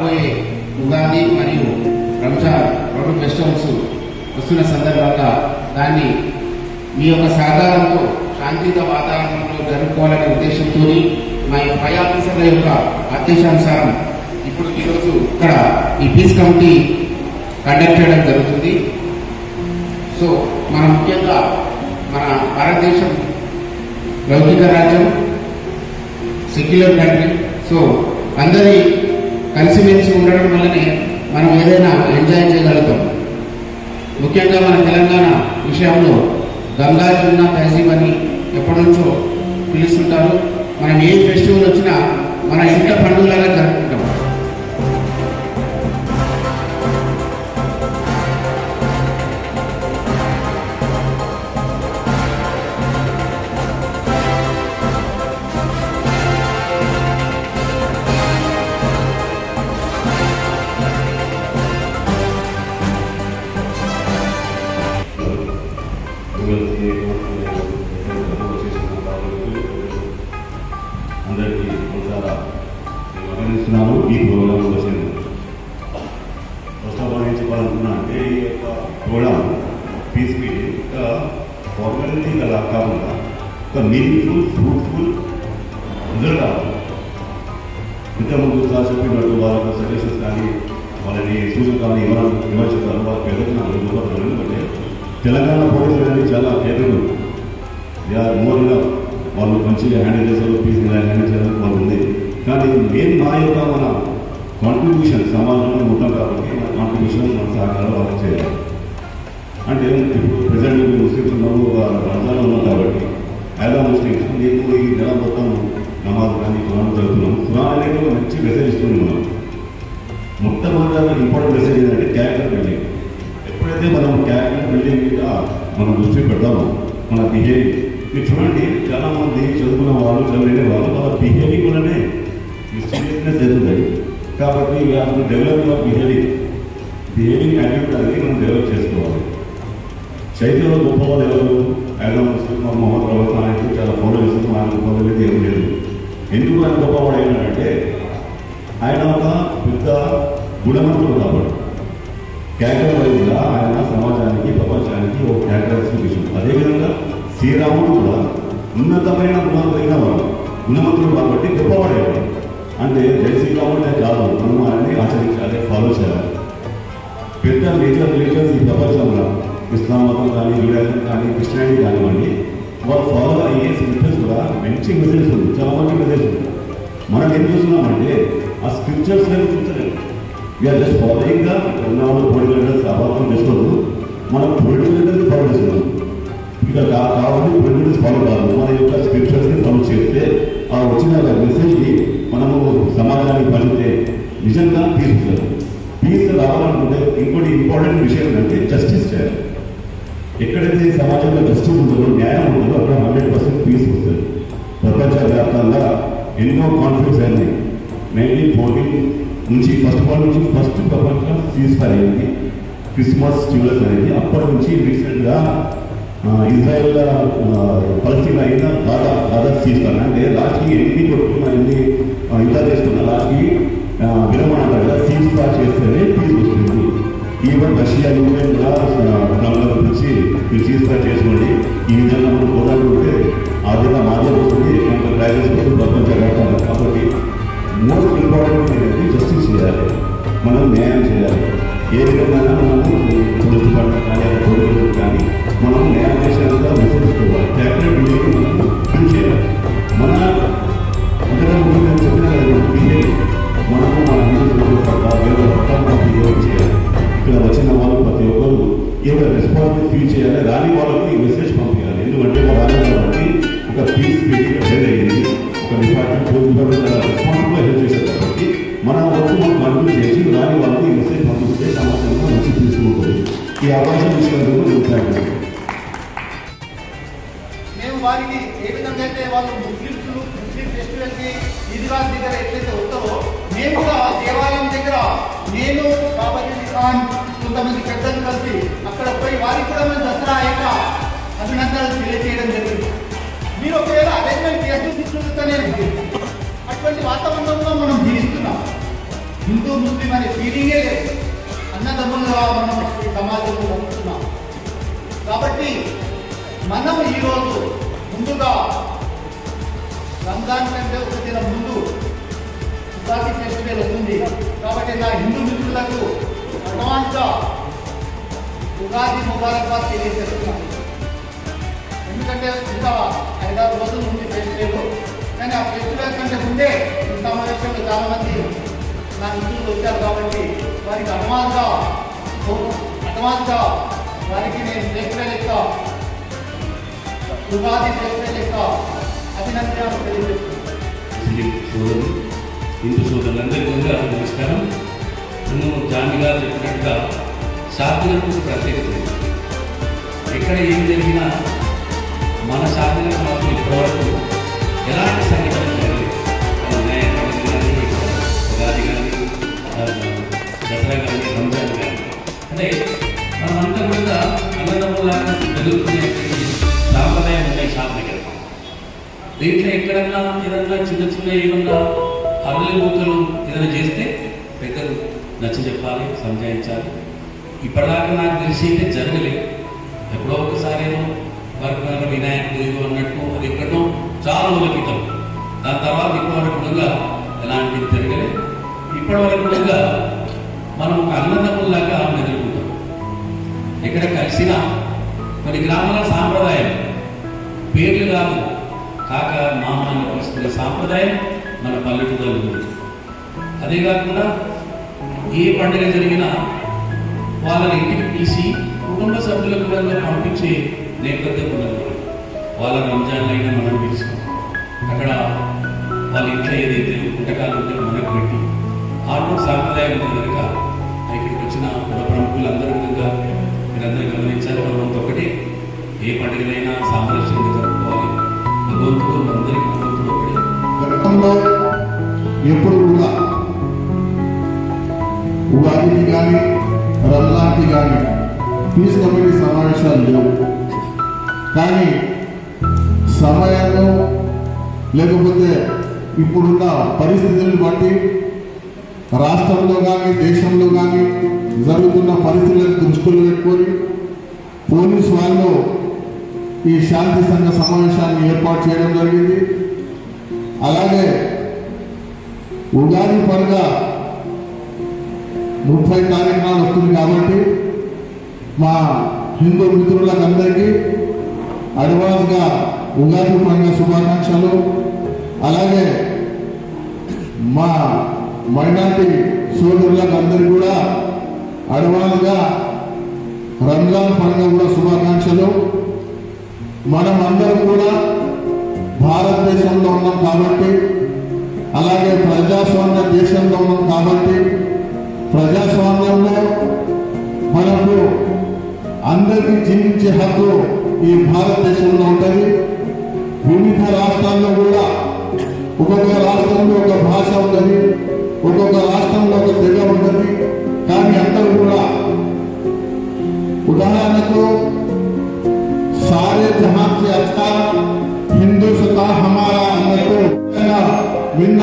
రాబోయే ఉగాది మరియు రంజాన్ రెండు ఫెస్టివల్స్ వస్తున్న సందర్భంగా దాన్ని మీ యొక్క సహకారంతో శాంతియుత వాతావరణంలో జరుపుకోవాలనే ఉద్దేశంతో మా పై ఆఫీసర్ల యొక్క ఆదేశానుసారం ఇప్పుడు ఈరోజు ఇక్కడ ఈ పీస్ కమిటీ కండక్ట్ చేయడం జరుగుతుంది. సో మన ముఖ్యంగా మన భారతదేశం లౌకిక రాజ్యం, సెక్యులర్ కంట్రీ. సో అందరి కలిసిమెలిసి ఉండడం వల్లనే మనం ఏదైనా ఎంజాయ్ చేయగలుగుతాం. ముఖ్యంగా మన తెలంగాణ విషయంలో గంగా జమున తహజీబ్ అని ఎప్పటి నుంచో పిలుస్తుంటారు. మనం ఏ ఫెస్టివల్ వచ్చినా మన ఇంట పండుగలాగా జరుపుకుంటాం. అందరికీ ఒకసారి అభినందిస్తున్నాను. ఈ ప్రోగ్రాం వచ్చింది ఫస్ట్ ఆఫ్ ఆల్ ఏం చెప్పాలనుకున్నా అంటే ఈ యొక్క ప్రోగ్రాం పీస్ మీటింగ్ ఒక ఫార్మాలిటీ అలా కాకుండా ఒక మీనింగ్ఫుల్ ఫ్రూట్ఫుల్ రిజల్ట్ రావాలి. ఇంతకుముందు సార్ చెప్పినట్టు వాళ్ళ యొక్క సజెషన్స్ కానీ వాళ్ళని సూచనలు కానీ ఎవరు చెప్తారు వాళ్ళకి ఎదుగుతున్నారు. ఎందుకంటే తెలంగాణ పోలీసులు అనేది చాలా కేటగిరీ మోర్గా వాళ్ళు మంచిగా హ్యాండిల్ చేశారు, పీస్ హ్యాండిల్ చేయడానికి వాళ్ళు ఉంది. కానీ మెయిన్ మా యొక్క మన కాంట్రిబ్యూషన్ సమాజంలో ఉంటాం కాబట్టి మన కాంట్రిబ్యూషన్ మన సహకారం వాళ్ళకి చేయాలి. అంటే ఇప్పుడు ప్రజెంట్ మేము ముస్లిమ్స్ ఉన్నాము, రంజాన్లో ఉన్నాం కాబట్టి యాదా ముస్లిమ్స్ మేము ఈ నెల మొత్తం నమాజ్ కానీ ఖురాన్ చదువుతున్నాం. ఖురాన్ అనేది ఒక మంచి మెసేజ్ ఇస్తూనే ఉన్నాం. మొట్టమొదటి ఇంపార్టెంట్ మెసేజ్ ఏంటంటే క్యారెక్టర్ బిల్డింగ్. ఎప్పుడైతే మనం క్యారెక్టర్ బిల్డింగ్ మీద మనం దృష్టి పెడతామో మన బిహేవియర్ మీరు చూడండి, చాలా మంది చదువుకున్న వాళ్ళు చదివిన వాళ్ళు వాళ్ళ బిహేవియర్ కూడానే సీరియస్నెస్ జరుగుతాయి. కాబట్టి డెవలప్ ఆఫ్ బిహేవింగ్ యాటిట్యూడ్ అనేది మనం డెవలప్ చేసుకోవాలి. చైతన్యంలో గొప్ప వాళ్ళు ఎవరు? యాదవ్ ముస్లిం మొహమ్మద్ ప్రవక్త అనేది చాలా ఫాలో చేస్తున్నాం. ఆయన గొప్ప అయితే ఏం లేదు. ఎందుకు ఆయన గొప్పవాడు అయినాడంటే ఆయన ఒక పెద్ద గుణవంతుడు కాబట్టి క్యారెక్టర్ వైజ్గా ఆయన సమాజానికి ప్రపంచానికి ఒక క్యారెక్టర్ విషయం. అదేవిధంగా శ్రీరాముడు కూడా ఉన్నతమైన గుణాలు కలిగిన వాడు, గుణవంతుడు కాబట్టి గొప్పవాడేవాడు. అంటే జై శ్రీరాముడే కాదు, మనం ఆయన్ని ఆచరించాలి, ఫాలో చేయాలి. పెద్ద మేజర్ రిలీజియన్స్ ఈ ప్రపంచంలో ఇస్లాం మతం కానీ, యూడాయిజం కానీ, క్రిస్టియానిటీ కానివ్వండి, వాళ్ళు ఫాలో అయ్యే స్క్రిప్చర్స్ కూడా మంచి మెసేజ్ ఉంది, చాలా మంచి మెసేజ్ ఉంది. మనం ఏం చూస్తున్నామంటే ఆ స్క్రిప్చర్స్ అనేది చూస్తలేదు. వీఆర్ జస్ట్ ఫాలోయింగ్ గా ఉన్న పొలిటికల్ లీడర్స్ అభావం చేసుకోవద్దు. మనం పొలిటికల్ లీడర్స్ ఫాలో చేస్తున్నాం. ఇక కాబట్టి పొలిటికల్స్ ఫాలో కాదు, మన యొక్క స్క్రిప్చర్స్ ని ఫాలో చేస్తే ఆ వచ్చిన మెసేజ్ ని మనము సమాజానికి పంచితే నిజంగా పీస్ వస్తుంది. పీస్ రావాలనుకుంటే ఇంకోటి ఇంపార్టెంట్ విషయం ఏంటంటే జస్టిస్ చేయాలి. ఎక్కడైతే సమాజంలో జస్టిస్ ఉంటుందో, న్యాయం ఉంటుందో అక్కడ 100% పీస్ వస్తుంది. ప్రపంచవ్యాప్తంగా ఎన్నో కాన్ఫ్లిక్ట్స్ అయినాయి. 1914 నుంచి ఫస్ట్ ప్రపంచం సీజ్ ఫైర్ అయింది, క్రిస్మస్ స్టిమ్యులస్ అనేది. అప్పటి నుంచి రీసెంట్గా ఇజ్రాయెల్ పలస్తీనా అయిన దాదా సీజ్ ఫైర్ అంటే లాస్ట్కి ఎన్ని కొట్టుకున్నా ఎన్ని యుద్ధాలు చేసుకున్నా లాస్ట్కి విరమణ అంటారు కదా, సీజ్ ఫైర్ చేస్తేనే పీస్ వస్తుంది. ఈవెన్ రష్యా యూక్రెయిన్ కూడా గురించి మీరు సీజ్ ఫైర్ చేసుకోండి, ఈ విధంగా మనం పోరాడుకుంటే ఆ విధంగా మార్గం వస్తుంది, మనకు ప్రైజెస్ కోసం ప్రపంచవ్యాప్తంగా. కాబట్టి మోస్ట్ ఇంపార్టెంట్ ఏంటంటే జస్టిస్ చేయాలి, మనం న్యాయం చేయాలి. ఏ విధంగా మనము పోలీస్ డిపార్ట్మెంట్ కానీ అక్కడ పోలీసులు కానీ మనం న్యాయం చేసేందుకు మెసేజ్ ఇవ్వాలి. క్యాపిటల్ బిల్డింగ్ మనం పని చేయాలి. మన అందరం చెప్పిన బిహేవియర్ మనము మన హిందూ పట్ల వేరే పట్ల మనం బిహేవియర్ చేయాలి. ఇక్కడ వచ్చిన వాళ్ళు ప్రతి ఒక్కరు ఏదో రెస్పాన్సిబిలిటీ ఫీల్ చేయాలి, రాని వాళ్ళకి మెసేజ్ పంపించాలి. ఎందుకంటే వాళ్ళు రాని కాబట్టి ఒక పీస్ మీటింగ్ అటెండ్ అయ్యింది, ఒక డిపార్ట్మెంట్ పోలీస్ డిపార్ట్మెంట్ రెస్పాన్సిబుల్గా హెల్ప్ చేశారు కాబట్టి మన వరకు మనం కంట్రోల్ చేసి రాని వాళ్ళకి మెసేజ్ పంపిస్తే సమాజంలో మంచి తీసుకుంటుంది. ఈ అవకాశం ఇచ్చినందుకు మేము వారికి ఏ విధంగా అయితే వాళ్ళు ముస్లిం ఫెస్టివల్కి ఈద్గా దగ్గర ఎట్లయితే వస్తారో మేము కూడా దేవాలయం దగ్గర నేను బాబాజీ ఖాన్ కొంతమంది పెద్దలు కలిసి అక్కడ పోయి వారికి కూడా మేము దసరా యొక్క అభినందనలు తెలియజేయడం జరిగింది. మీరు ఒకవేళ అరేంజ్మెంట్ చేస్తూ తీసుకుంటూనే అటువంటి వాతావరణంలో మనం జీవిస్తున్నాం. హిందూ ముస్లిం అనే ఫీలింగే లేదు. అన్నదమ్ములుగా మనం ఈ సమాజంలో ఉంటున్నాం. కాబట్టి మనం ఈరోజు ముందుగా రంజాన్ కంటే ఒక దినం ముందు ఉగాది ఫెస్టివల్ వస్తుంది. కాబట్టి నా హిందూ మిత్రులకు అడ్వాన్స్గా ఉగాది ముబారక్బాద్ తెలియజేస్తున్నాను. ఎందుకంటే ఇంకా 5-6 రోజుల నుండి ఫెస్టివల్, కానీ ఆ ఫెస్టివల్ కంటే ముందే ఈ సమావేశంలో చాలా మంది నా మిత్రులు వచ్చారు. కాబట్టి వారికి అడ్వాన్స్గా వారికి నేను ఫెస్టివల్ యొక్క ఉగాది ఫెస్టివల్ యొక్క అభినందనలు తెలియజేస్తున్నాను. హిందూ సోదరులందరికీ కూడా నమస్కారం. నేను జాని గారు చెప్పినట్టుగా శాంతినకు ప్రత్యేకత ఉంది. ఎక్కడ ఏం జరిగినా మన శాంతినకు మాత్రం ఇప్పటివరకు ఎలాంటి సంఘటన జరగలేదు. వినాయక పండుగ కానీ, ఉగాది కానీ, దసరా కానీ, రంజాన్ కానీ, అంటే మనమంతా కూడా అన్నదమ్ములాగా జరుగుతున్న సాంప్రదాయం ఉన్నాయి శాంతినగర్. దీంట్లో ఎక్కడన్నా ఏదన్నా చిన్న చిన్న ఏమన్నా అల్లూతలు ఏదైనా చేస్తే పెద్దలు నచ్చ చెప్పాలి, సంజాయించాలి. ఇప్పటిదాకా నాకు తెలిసి అయితే జరగలేదు. ఎప్పుడో ఒకసారి ఏమో వర్గంలో వినాయకుడు ఏదో అన్నట్టు అది ఎక్కడో చాలా రోజుల క్రితం. దాని తర్వాత ఇప్పటివరకు కూడా ఎలాంటిది జరగలేదు. ఇప్పటివరకు కూడా మనం ఒక అన్నదమ్ముల్లాగా ఎదుర్కొంటాం. ఎక్కడ కలిసినా కొన్ని గ్రామాల సాంప్రదాయం పేర్లు కాదు, కాక మామూలు పిలుస్తున్న సాంప్రదాయం మన పల్లెటూరులో ఉంది. అదే కాకుండా ఏ పండుగ జరిగినా వాళ్ళని ఇంటికి తీసి కుటుంబ సభ్యులకు కూడా పంపించే నేపథ్యం ఉన్నది. వాళ్ళ రంజాన్లు అయినా మనం పిలుస్తాం. అక్కడ వాళ్ళ ఇంట్లో ఏదైతే పుట్టకాలు ఉంటే మనకు పెట్టి ఆల్మోస్ట్ సాంప్రదాయం ఉంది కనుక ఇక్కడికి వచ్చిన ప్రముఖులందరూ విధంగా మీరందరూ గమనించాలి. మనం ఒకటి ఏ పండుగలైనా సామరస్యంగా జరుపుకోవాలి. భగవంతుడు అందరికీ భగవంతుడు ఒకటి. గతంలో ఎప్పుడు కూడా ఉగాదికి కానీ రంజాన్కి కానీ పీస్ కమిటీ సమావేశాలు లేవు. కానీ సమయాన్ని లేకపోతే ఇప్పుడున్న పరిస్థితులను బట్టి రాష్ట్రంలో కానీ దేశంలో కానీ జరుగుతున్న పరిస్థితులను దృష్టిలో పెట్టుకొని పోలీసు వాళ్ళు ఈ శాంతి సంఘ సమావేశాన్ని ఏర్పాటు చేయడం జరిగింది. అలాగే ఉగాది పండుగ 30 తారీఖు నాడు వస్తుంది కాబట్టి మా హిందూ మిత్రులకు అందరికీ అడ్వాన్స్గా ఉగాది పండుగ శుభాకాంక్షలు. అలాగే మా మైనార్టీ సోదరులకు అందరికీ కూడా అడ్వాన్స్గా రంజాన్ పండుగ కూడా శుభాకాంక్షలు. మనం అందరం కూడా భారతదేశంలో ఉన్నాం కాబట్టి, అలాగే ప్రజాస్వామ్య దేశంలో ఉన్నాం కాబట్టి, ప్రజాస్వామ్యంలో మనకు అందరికీ జీవించే హక్కు ఈ భారతదేశంలో ఉంటుంది. వివిధ రాష్ట్రాల్లో కూడా ఒక్కొక్క రాష్ట్రంలో ఒక భాష ఉంటుంది, ఒక్కొక్క రాష్ట్రంలో ఒక తెగ ఉంటుంది. కానీ అందరూ కూడా ఉదాహరణకు సారే జహాన్ సే అచ్చా హిందూస్థాన్ హమారా అన్నట్టు విన్న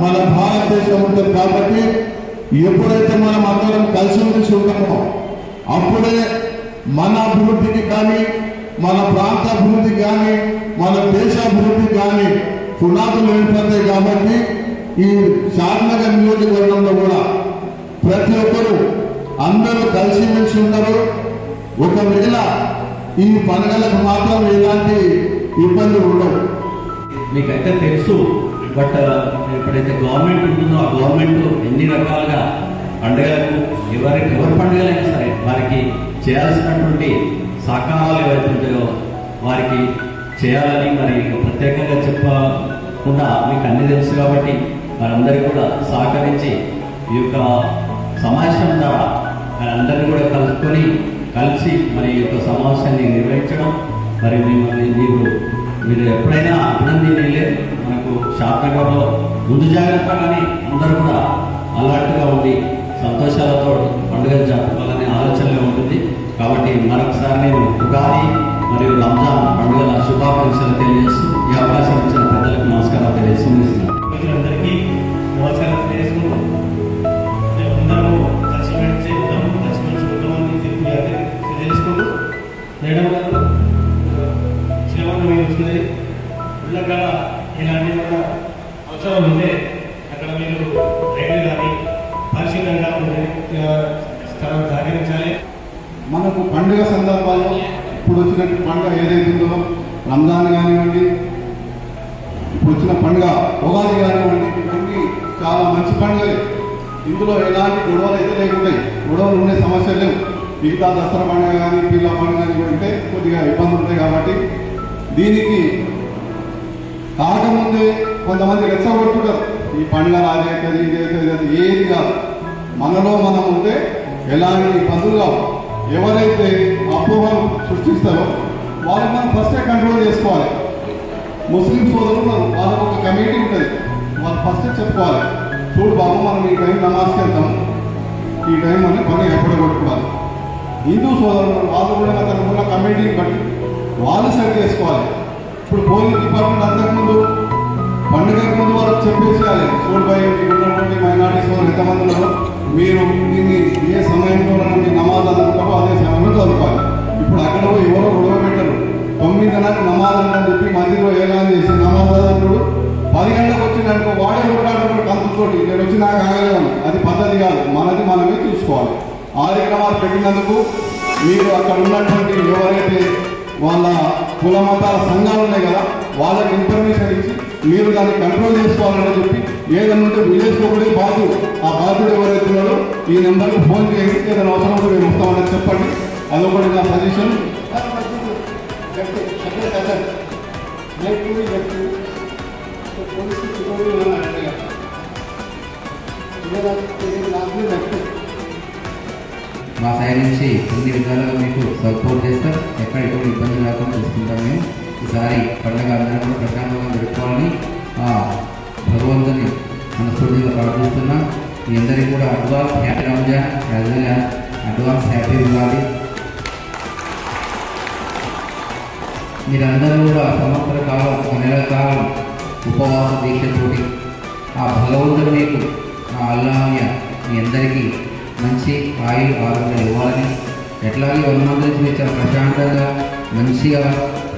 మన భారతదేశం ఉంటుంది. కాబట్టి ఎప్పుడైతే మనం అందరం కలిసిమెలిసి ఉంటామో అప్పుడే మన అభివృద్ధికి కానీ, మన ప్రాంత అభివృద్ధికి కానీ, మన దేశ అభివృద్ధికి కానీ పునాదులు ఏర్పడతాయి. కాబట్టి ఈ షాద్నగర్ నియోజకవర్గంలో కూడా ప్రతి ఒక్కరూ అందరూ కలిసిమెలిసి ఉంటారు. ఒకవేళ ఈ పండుగలకు మాత్రం ఎలాంటి ఇబ్బందులు ఉండవు. మీకైతే తెలుసు, బట్ ఎప్పుడైతే గవర్నమెంట్ ఉంటుందో ఆ గవర్నమెంట్ ఎన్ని రకాలుగా పండుగలకు ఎవరి పండుగలైనా సరే వారికి చేయాల్సినటువంటి సహకారాలు ఏవైతే ఉంటాయో వారికి చేయాలని మరి ప్రత్యేకంగా చెప్పకుండా మీకు అన్ని తెలుసు. కాబట్టి వారందరికీ కూడా సహకరించి ఈ యొక్క సమావేశం ద్వారా వారందరినీ కూడా కలుసుకొని కలిసి మరి ఈ యొక్క సమావేశాన్ని నిర్వహించడం, మరి మిమ్మల్ని మీరు ఎప్పుడైనా అభినందనీయులే. మనకు షాద్నగర్లో ముందు జాగ్రత్తగానే అందరూ కూడా అలర్ట్గా ఉండి సంతోషాలతో పండుగలు జరుపుకోవాలనే ఆలోచనలో ఉంటుంది. కాబట్టి మరొకసారి నేను ఉగాది మరియు రంజాన్ పండుగల శుభాకాంక్షలు తెలియజేస్తూ ఈ అవకాశం ఇచ్చిన పెద్దలకు నమస్కారాలు తెలియజేస్తున్నాను. అందరికీ నమస్కారం తెలియజేసుకుంటూ ఉత్సవం ఉంటే అక్కడ మీరు రైలు కానీ పరిశీలనగా స్థలం సహకరించాలి. మనకు పండుగ సందర్భాల్లో ఇప్పుడు వచ్చినట్టు పండుగ ఏదైతుందో రంజాన్ కానివ్వండి, ఇప్పుడు వచ్చిన పండుగ ఉగాది కానివ్వండి, ఇవన్నీ చాలా మంచి పండుగలే. ఇందులో ఎలాంటి గొడవలు అయితే లేకుంటాయి, గొడవలు ఉండే సమస్యలు లేవు. మిగతా దసరా పండుగ కానీ పిల్ల పండుగ కానీ ఉంటే కొద్దిగా ఇబ్బందులు ఉంటాయి. కాబట్టి దీనికి కాకముందే కొంతమంది రెచ్చగొట్టుకుంటారు, ఈ పండుగ అదైతుంది ఇదైతుంది, అది ఏది కాదు. మనలో మనం ఉంటే ఎలాంటి ఇబ్బందులు కావు. ఎవరైతే అపోహలు సృష్టిస్తారో వాళ్ళని మనం ఫస్టే కంట్రోల్ చేసుకోవాలి. ముస్లిం సోదరులు వాళ్ళకు ఒక కమిటీ ఉంటుంది, వాళ్ళు ఫస్టే చెప్పుకోవాలి, చూడు బాబు మనం ఈ టైం నమాజ్కి వెళ్తాం, ఈ టైం అని పని ఎప్పుడు కొట్టుకోవాలి. హిందూ సోదరులు వాళ్ళు కూడా తనకున్న కమిటీని బట్టి వాళ్ళు సెట్ చేసుకోవాలి. ఇప్పుడు పోలీస్ డిపార్ట్మెంట్ అంతకుముందు పండుగకు ముందు వాళ్ళకి చెప్పేసేయాలి, చూడు భయ మీకు ఉన్నటువంటి మైనారిటీ సోదరులు ఎంతమంది ఉన్నారో మీరు దీన్ని ఏ సమయంలో మీ నమాజ్ అందుకుంటారో అదే సమయంలో చదువుకోవాలి. ఇప్పుడు అక్కడ ఎవరో గొడవ పెట్టరు, 9 గంటలకు నమాజ్ అని చెప్పి మందిలో ఏలాన్ చేసి నమాజ్ అదంటుడు 10 గంటలకు వచ్చిందనుకో వాడే కొట్లాడుకుంటాడు కంతుతోటి, నేను వచ్చి నాకు ఆగలేను. అది పద్ధతి కాదు, మనది మనమే చూసుకోవాలి. కార్యక్రమాలు పెట్టినందుకు మీరు అక్కడ ఉన్నటువంటి ఎవరైతే వాళ్ళ కుల మతాల సంఘాలు ఉన్నాయి కదా వాళ్ళకి ఇన్ఫర్మేషన్ ఇచ్చి మీరు దాన్ని కంట్రోల్ చేసుకోవాలని చెప్పి ఏదైనా ఉంటే విలేజ్లో కూడా బాధ్యుడు, ఆ బాధ్యుడు ఎవరైతే ఉన్నారో ఈ నెంబర్కి ఫోన్ చేసి ఏదైనా అవసరం ఉంటే మేము వస్తామని చెప్పండి. అదొకటి నా సజెషన్. మా సైడ్ నుంచి అన్ని విధాలుగా మీకు సపోర్ట్ చేస్తాం, ఎక్కడ ఎటువంటి ఇబ్బంది లేకుండా చూసుకుంటాం. మేము ఈసారి పండుగ అందరం కూడా ప్రశాంతంగా జరుపుకోవాలని భగవంతుని మనస్ఫూర్తిగా ప్రార్థిస్తున్నాం. మీ అందరికీ కూడా advance happy Ramzan as well as advance happy Ugadi. మీరందరూ కూడా సంవత్సర కాలం, ఒక నెల కాలం ఉపవాస దీక్షతోటి ఆ భగవంతుడు మీకు ఆ అల్లాహ్య మీ అందరికీ మంచి ఆయుల్ ఆరోగ్యాలు ఇవ్వాలని, ఎట్లాగే 1 నుంచి మీరు చాలా ప్రశాంతంగా మంచిగా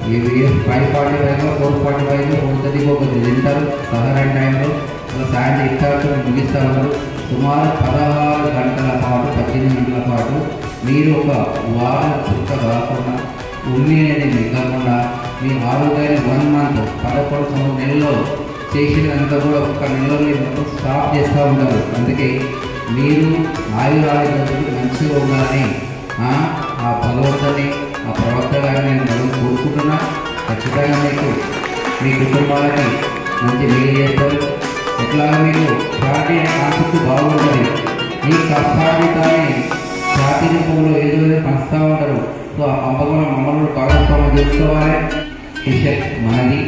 5:45 4:45 4:30 ఒకటి తింటారు సహరా టైంలో, అలా సాయంత్రం ఇస్తారు ముగిస్తూ ఉంటారు. సుమారు 16 గంటల పాటు 18 గంటల పాటు మీరు ఒక వారం చుక్క కాకుండా ఉమ్మి అనేది మిగలకుండా మీ ఆరోగ్యాన్ని 1 మంత్ 11 నెలల్లో చేసినంత కూడా ఒక నెలలో మొత్తం స్టాప్ చేస్తూ ఉంటారు. అందుకే మీరు ఆయురారోగ్యంతో మంచిగా ఉండాలని ఆ భగవంతుని ఆ ప్రవక్త గారిని నేను కోరుకుంటున్నా. ఖచ్చితంగా మీకు మీ కుటుంబాలకి మంచి మేలు చేస్తారు. ఎట్లాగా మీకు ఛాతీ అనే కాన్సెప్ట్ బాగుంటుంది, మీ కష్టాన్ని ఛాతీ రూపంలో ఏదో పంచుతూ ఉంటారు. సో ఆ పంపకుండా మమ్మల్ని భాగస్వామ్యం చేసుకోవాలి. విషయం మనది.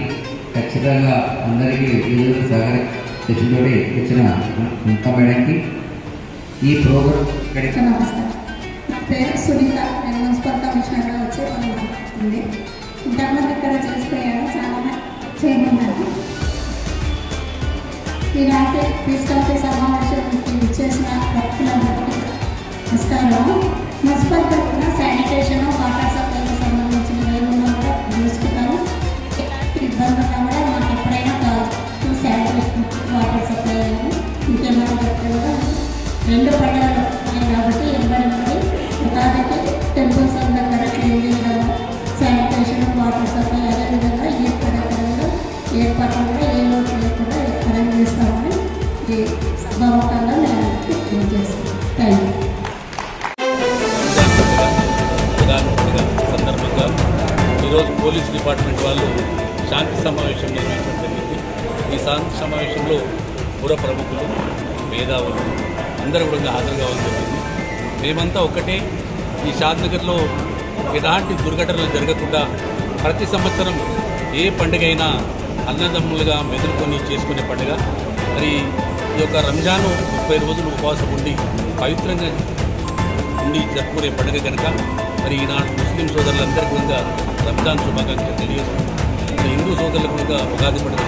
ఖచ్చితంగా అందరికీ ఏదో సహకరించుతో వచ్చిన ఇంకా మేడంకి ఈ ప్రోగ్రాం ఇక్కడికి. నమస్కారం, నా పేరు సునీత, నేను మున్సిపల్ కమిషనర్గా వచ్చే పని ఉంది. ఇంతకుముందు ఇక్కడ చేసుకున్నాను, చాలా చేయమన్నాను. ఇలాంటి తీసుకొచ్చే సమావేశానికి ఇచ్చేసిన భక్తులందరికీ నమస్కారం. మున్సిపల్ తరఫున శానిటేషన్, వాటర్ సప్లైకి సంబంధించిన ఏమన్నా కూడా చూసుకుంటాము. ఎలాంటి ఇబ్బంది ఉన్నా కూడా మాకు ఎప్పుడైనా కావచ్చు. శానిటేషన్, వాటర్ సప్లై కానీ ఇంకేమైనా చెప్తే కూడా 2 పండుగలు ఉన్నాయి కాబట్టి ఎంబడి ఉగాదికి టెంపుల్స్ దగ్గర క్లీన్ చేయడం, శానిటేషన్, వాటర్ సప్లై, అదేవిధంగా ఈ పండుగ కూడా ఏర్పాట్లు కూడా ఏ లోటు లేకుండా అరేంజ్ చేస్తామని ఈ సభాముఖంగా నేను తెలియజేస్తాను. Thank you. సందర్భంగా ఈరోజు పోలీస్ డిపార్ట్మెంట్ వాళ్ళు శాంతి సమావేశం నిర్వహించడం జరిగింది. ఈ శాంతి సమావేశంలో పుర ప్రముఖులు, మేధావులు అందరూ కూడా హాజరు కావాల్సి జరిగింది. మేమంతా ఒకటే, ఈ షాద్నగర్లో ఎలాంటి దుర్ఘటనలు జరగకుండా ప్రతి సంవత్సరం ఏ పండుగ అయినా అన్నదమ్ములుగా మెదులుకొని చేసుకునే పండుగ. మరి ఈ యొక్క రంజాను 30 రోజులు ఉపవాసం ఉండి పవిత్రంగా ఉండి జరుపుకునే పండుగ కనుక మరి ఈనాడు ముస్లిం సోదరులందరికీ కూడా రంజాన్ శుభాకాంక్షలు తెలియజేస్తున్నాం. హిందూ సోదరులకు కూడా ఉగాది పండుగ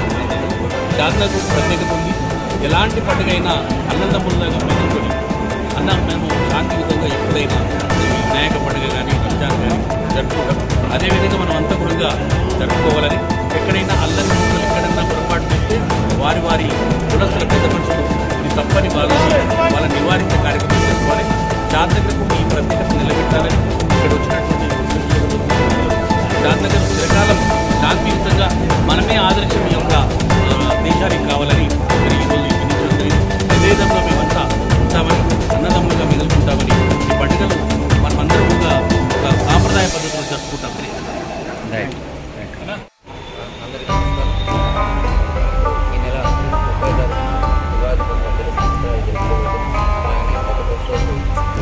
షాద్నగర్ ప్రత్యేకత ఉంది. ఎలాంటి పండుగ అయినా అన్నదమ్ములుగా మెదులుకొని మేము శాంతియుతంగా ఎప్పుడైనా వినాయక పండుగ కానీ రంజాన్ కానీ జరుపుకుంటాం. అదేవిధంగా మనం అంతా కూడా జరుపుకోవాలని, ఎక్కడైనా అల్లరి ఎక్కడైనా పొరపాటు చేస్తే వారి వారి కులస్తుల పెద్ద మనుషులు ఇది తప్పని వాళ్ళని నివారించే కార్యక్రమం చేసుకోవాలి. శాంతనగర్కు ఈ ప్రత్యేకత నిలబెట్టాలని ఇక్కడ వచ్చినటువంటి శాంతనగర్ చిరకాలం శాంతియుతంగా మనమే ఆదర్శం ఈ యొక్క దేశానికి కావాలని ఈరోజు ఎన్నికలు జరిగింది. అదే విధంగా మేమంతా ఉంటామని అన్నదమ్ములుగా మిగులుకుంటామని ఈ పండుగలు మనమందరం ఒక సాంప్రదాయ పద్ధతిలో జరుపుకుంటాం. ఈ నెల 30 ఉగాది పండుగ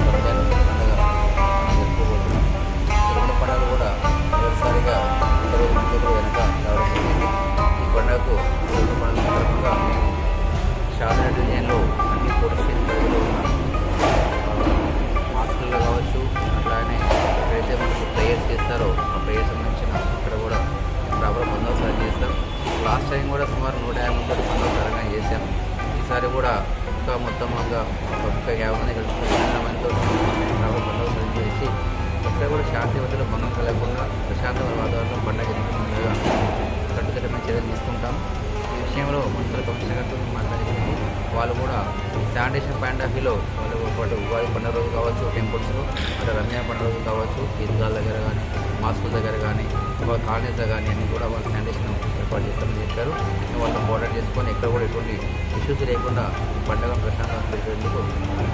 రంజాన్ పండుగ జరుపుకోబోతున్నాం. రెండు పండుగలు కూడా మొదటిసారిగా ఒకరోజు ముందుకు వెనక రావడం జరిగింది. ఈ పండుగకు రెండు పండుగల సందర్భంగా మేము షార్ట్ డిజైన్లో అన్ని పోలీస్ స్టేషన్ పరిధిలో ఉన్న హాస్టల్లో కావచ్చు, అట్లానే ఎక్కడైతే మనకు ప్రేయర్స్ చేస్తారో ఆ ప్రేయర్ సంబంధించిన అక్కడ కూడా ప్రాపర్ బందోబస్తు చేస్తాం. లాస్ట్ టైం కూడా సుమారు 150 మంది బందోబస్తు చేశాం. ఈసారి కూడా ఇంకా మొత్తంగా ఒక 50 మంది కలిసి మందితో ప్రాపర్ బందోబస్తు చేసి ఎక్కడ కూడా శాంతి వద్దలో భంగం కలగకుండా ప్రశాంతమైన వాతావరణంలో పండుగ జరుగుతుండగా కట్టుదిట్టమైన చర్యలు తీసుకుంటాం. ఈ విషయంలో మున్సిపల్ కమిషనర్ గారితో మాట్లాడింది. వాళ్ళు కూడా శానిటేషన్ పాయింట్ ఆఫ్ వ్యూలో వాళ్ళతో పాటు ఉగాది పండుగ రోజు కావచ్చు, టెంపుల్స్లో అంటే రంజాన్ పండుగ రోజు కావచ్చు, ఈద్గాల దగ్గర కానీ, మాస్కుల దగ్గర కానీ, కాలనీస్లో కానీ అన్నీ కూడా వాళ్ళు శానిటేషన్ ఏర్పాటు చేస్తామని చెప్పారు. వాళ్ళతో కోఆర్డినేట్ చేసుకొని ఎక్కడ కూడా ఎటువంటి ఇష్యూస్ లేకుండా పండుగ ప్రశాంతంగా పెట్టేందుకు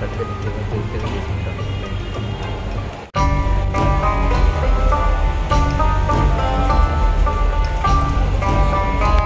కట్టుదిట్టమైన చర్యలు తీసుకుంటారు.